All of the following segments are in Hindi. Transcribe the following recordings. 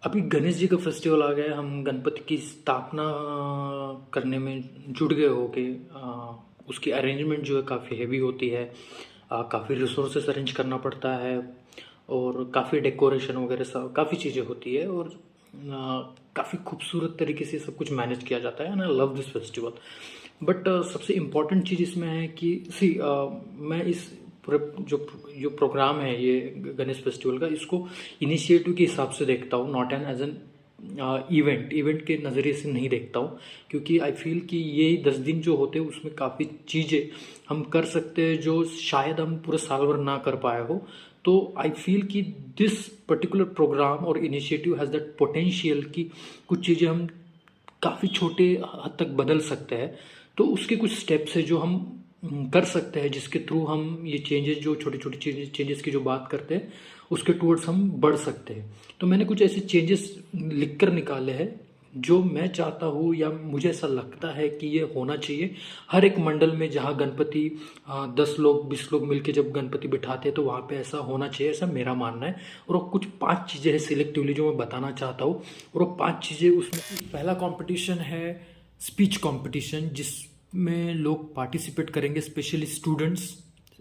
अभी गणेश जी का फेस्टिवल आ गया है। हम गणपति की स्थापना करने में जुट गए हो के उसकी अरेंजमेंट जो है काफ़ी हैवी होती है। काफ़ी रिसोर्सेस अरेंज करना पड़ता है और काफ़ी डेकोरेशन वगैरह सब काफ़ी चीज़ें होती है और काफ़ी खूबसूरत तरीके से सब कुछ मैनेज किया जाता है। And I love this festival. But सबसे इम्पॉर्टेंट चीज़ इसमें है कि मैं इस जो जो प्रोग्राम है ये गणेश फेस्टिवल का, इसको इनिशिएटिव के हिसाब से देखता हूँ, not an age an event के नज़रिए से नहीं देखता हूँ। क्योंकि आई फील कि ये 10 दिन जो होते हैं उसमें काफ़ी चीज़ें हम कर सकते हैं जो शायद हम पूरे साल भर ना कर पाए हो। तो आई फील कि दिस पर्टिकुलर प्रोग्राम और इनिशिएटिव हैज़ दैट पोटेंशियल कि कुछ चीज़ें हम काफ़ी छोटे हद तक बदल सकते हैं। तो उसके कुछ स्टेप्स है जो हम कर सकते हैं, जिसके थ्रू हम ये चेंजेस, जो छोटी छोटी चेंजेस की जो बात करते हैं उसके टूवर्ड्स हम बढ़ सकते हैं। तो मैंने कुछ ऐसे चेंजेस लिख कर निकाले हैं जो मैं चाहता हूँ या मुझे ऐसा लगता है कि ये होना चाहिए हर एक मंडल में, जहाँ गणपति 10 लोग 20 लोग मिलके जब गणपति बिठाते हैं तो वहाँ पे ऐसा होना चाहिए, ऐसा मेरा मानना है। और वो कुछ 5 चीज़ें हैं सिलेक्टिवली जो मैं बताना चाहता हूँ। और वो 5 चीज़ें, उसमें पहला कंपटीशन है स्पीच कंपटीशन, जिसमें लोग पार्टिसिपेट करेंगे, स्पेशली स्टूडेंट्स।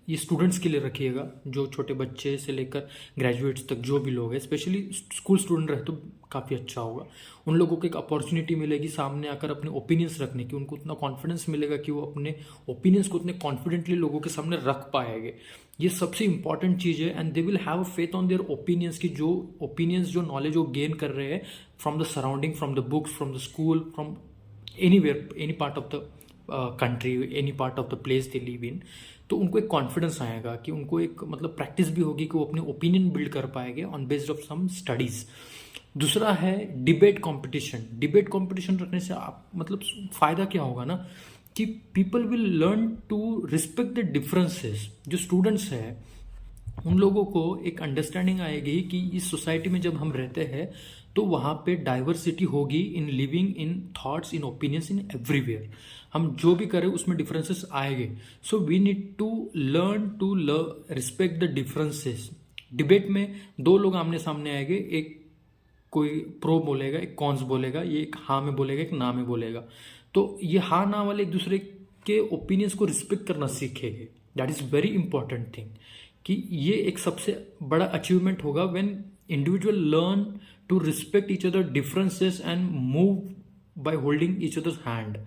ये स्टूडेंट्स के लिए रखिएगा, जो छोटे बच्चे से लेकर ग्रेजुएट्स तक जो भी लोग हैं, स्पेशली स्कूल स्टूडेंट रहे तो काफ़ी अच्छा होगा। उन लोगों को एक अपॉर्चुनिटी मिलेगी सामने आकर अपने ओपिनियंस रखने की, उनको उतना कॉन्फिडेंस मिलेगा कि वो अपने ओपिनियंस को उतने कॉन्फिडेंटली लोगों के सामने रख पाएंगे। ये सबसे इंपॉर्टेंट चीज़ है। And they will have a faith on their opinions की जो ओपिनियंस, जो नॉलेज वो गेन कर रहे हैं from the surrounding, from the books, from the school, from anywhere, any part of the country, any part of the place they live in. तो उनको एक कॉन्फिडेंस आएगा कि उनको एक मतलब प्रैक्टिस भी होगी कि वो अपने ओपिनियन बिल्ड कर पाएंगे on based of some studies. दूसरा है डिबेट कंपटीशन। डिबेट कंपटीशन रखने से आप मतलब फायदा क्या होगा ना, कि people will learn to respect the differences. जो स्टूडेंट्स हैं उन लोगों को एक अंडरस्टैंडिंग आएगी कि इस सोसाइटी में जब हम रहते हैं तो वहाँ पे डाइवर्सिटी होगी in living, in thoughts, in opinions, in everywhere. हम जो भी करें उसमें डिफरेंसेस आएंगे। So we need to learn to respect the differences. Debate में 2 लोग आमने सामने आएंगे, एक कोई प्रो बोलेगा, एक कॉन्स बोलेगा, ये एक हाँ में बोलेगा, एक ना में बोलेगा। तो ये हाँ ना वाले एक दूसरे के ओपिनियंस को रिस्पेक्ट करना सीखेंगे। That is very important thing, कि ये एक सबसे बड़ा अचीवमेंट होगा when individual learn to respect each other differences and move by holding each other's hand.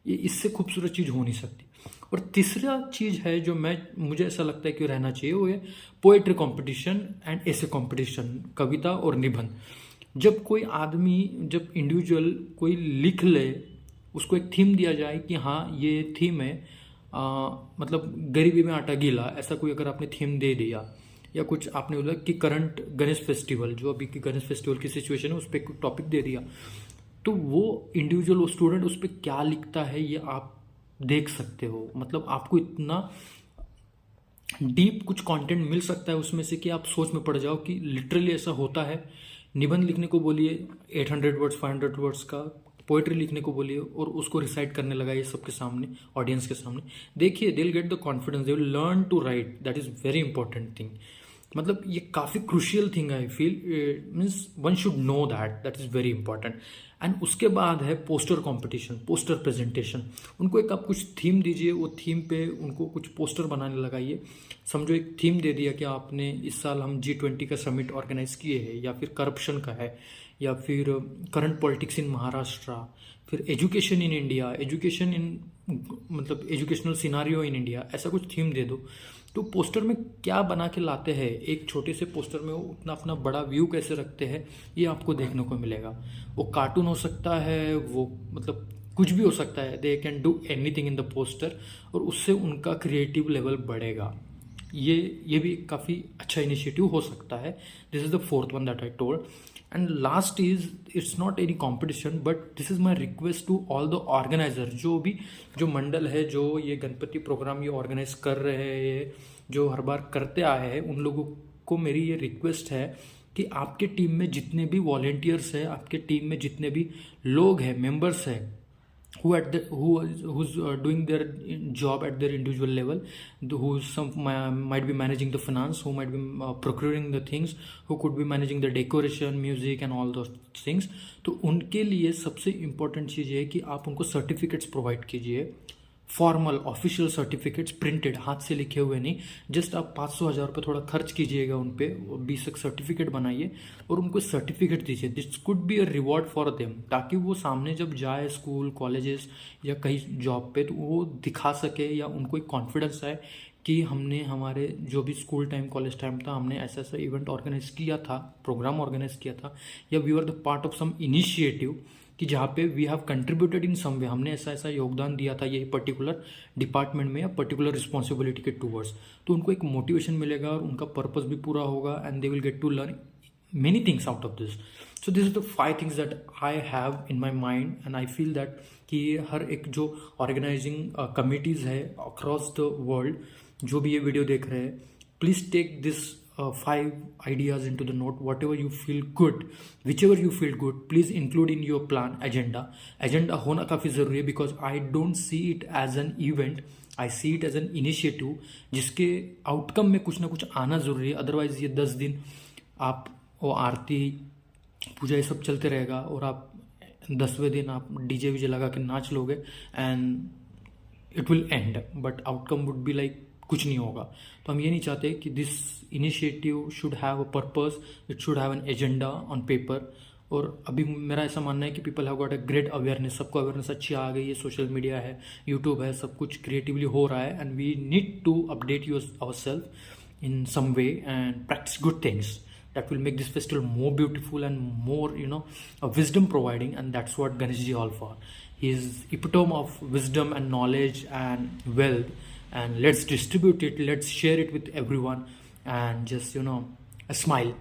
ये इससे खूबसूरत चीज़ हो नहीं सकती। और तीसरा चीज़ है जो मुझे ऐसा लगता है कि रहना चाहिए, वो है पोएट्री कंपटीशन एंड ऐसे कंपटीशन, कविता और निबंध। जब कोई आदमी, जब इंडिविजुअल कोई लिख ले, उसको एक थीम दिया जाए कि हाँ ये थीम है, मतलब गरीबी में आटा गीला, ऐसा कोई अगर आपने थीम दे दिया, या कुछ आपने बोला कि करंट गणेश फेस्टिवल, जो अभी की गणेश फेस्टिवल की सिचुएशन है उस पर कोई टॉपिक दे दिया, तो वो इंडिविजुअल, वो स्टूडेंट उस पर क्या लिखता है ये आप देख सकते हो। मतलब आपको इतना डीप कुछ कंटेंट मिल सकता है उसमें से कि आप सोच में पड़ जाओ कि लिटरली ऐसा होता है। निबंध लिखने को बोलिए 800 वर्ड्स 500 वर्ड्स का, पोएट्री लिखने को बोलिए और उसको रिसाइट करने लगा ये सबके सामने, ऑडियंस के सामने, देखिए they will get the confidence, they will learn to write. That is very important thing. मतलब ये काफ़ी crucial thing I feel, means one should know that is very important. And उसके बाद है पोस्टर कंपटीशन, पोस्टर प्रेजेंटेशन। उनको एक आप कुछ थीम दीजिए, वो थीम पे उनको कुछ पोस्टर बनाने लगाइए। समझो एक थीम दे दिया कि आपने इस साल हम G20 का समिट ऑर्गेनाइज किए हैं, या फिर करप्शन का है, या फिर करंट पॉलिटिक्स इन महाराष्ट्र, फिर education in India, education in मतलब एजुकेशनल सिनारियो इन इंडिया, ऐसा कुछ थीम दे दो। तो पोस्टर में क्या बना के लाते हैं, एक छोटे से पोस्टर में वो उतना अपना बड़ा व्यू कैसे रखते हैं, ये आपको देखने को मिलेगा। वो कार्टून हो सकता है, वो मतलब कुछ भी हो सकता है, they can do anything in the poster, और उससे उनका क्रिएटिव लेवल बढ़ेगा। ये भी काफ़ी अच्छा इनिशिएटिव हो सकता है। This is the fourth one that I told. And last is, it's not any competition but this is my request to all the organizer, जो मंडल है, जो ये गणपति प्रोग्राम ये ऑर्गेनाइज कर रहे हैं, जो हर बार करते आए हैं, उन लोगों को मेरी ये रिक्वेस्ट है कि आपके टीम में जितने भी वॉलेंटियर्स हैं, आपके टीम में जितने भी लोग हैं, मेंबर्स हैं, who's doing their job at their individual level, who might be managing the finance, who might be procuring the things, who could be managing the decoration, music and all those things. तो उनके लिए सबसे इम्पोर्टेंट चीज़ ये है कि आप उनको सर्टिफिकेट्स प्रोवाइड कीजिए, फॉर्मल ऑफिशियल सर्टिफिकेट्स, प्रिंटेड, हाथ से लिखे हुए नहीं. जस्ट आप 500,000 रुपये थोड़ा खर्च कीजिएगा उन पे, 20 एक सर्टिफिकेट बनाइए और उनको सर्टिफिकेट दीजिए. This could be a reward for them, ताकि वो सामने जब जाए स्कूल कॉलेजेस या कहीं जॉब पे, तो वो दिखा सके या उनको एक कॉन्फिडेंस आए कि हमने हमारे जो भी स्कूल टाइम कॉलेज टाइम था, हमने ऐसा ऐसा इवेंट ऑर्गेनाइज किया था, प्रोग्राम ऑर्गेनाइज किया था, या we are the part of some initiative कि जहाँ पे we have contributed in some way, हमने ऐसा ऐसा योगदान दिया था ये पर्टिकुलर डिपार्टमेंट में या पर्टिकुलर रिस्पॉन्सिबिलिटी के टूवर्ड्स. तो उनको एक मोटिवेशन मिलेगा और उनका पर्पस भी पूरा होगा and they will get to learn many things out of this. So this is the 5 things that I have in my mind and I feel that कि हर एक जो ऑर्गेनाइजिंग कमिटीज़ है अक्रॉस द वर्ल्ड, जो भी ये वीडियो देख रहे हैं, please take this 5 ideas into the note. Whatever you feel good, whichever you feel good, please include in your plan. agenda होना काफ़ी ज़रूरी है, because I don't see it as an event, I see it as an initiative जिसके आउटकम में कुछ ना कुछ आना ज़रूरी है. अदरवाइज ये 10 दिन आप वो आरती पूजा ये सब चलते रहेगा और आप 10वें दिन आप डीजे वीजे लगा के नाच लोगे and it will and, but outcome would be like कुछ नहीं होगा. तो हम ये नहीं चाहते कि this initiative should have a purpose, it should have an agenda on paper. और अभी मेरा ऐसा मानना है कि people have got a great awareness, सबको अवेयरनेस अच्छी आ गई है, सोशल मीडिया है, यूट्यूब है, सब कुछ क्रिएटिवली हो रहा है and we need to update our self in some way and practice good things that will make this festival more beautiful and more, a wisdom providing. And that's what Ganesh ji all for. He is epitome of wisdom and knowledge and wealth, and let's distribute it, let's share it with everyone and just a smile.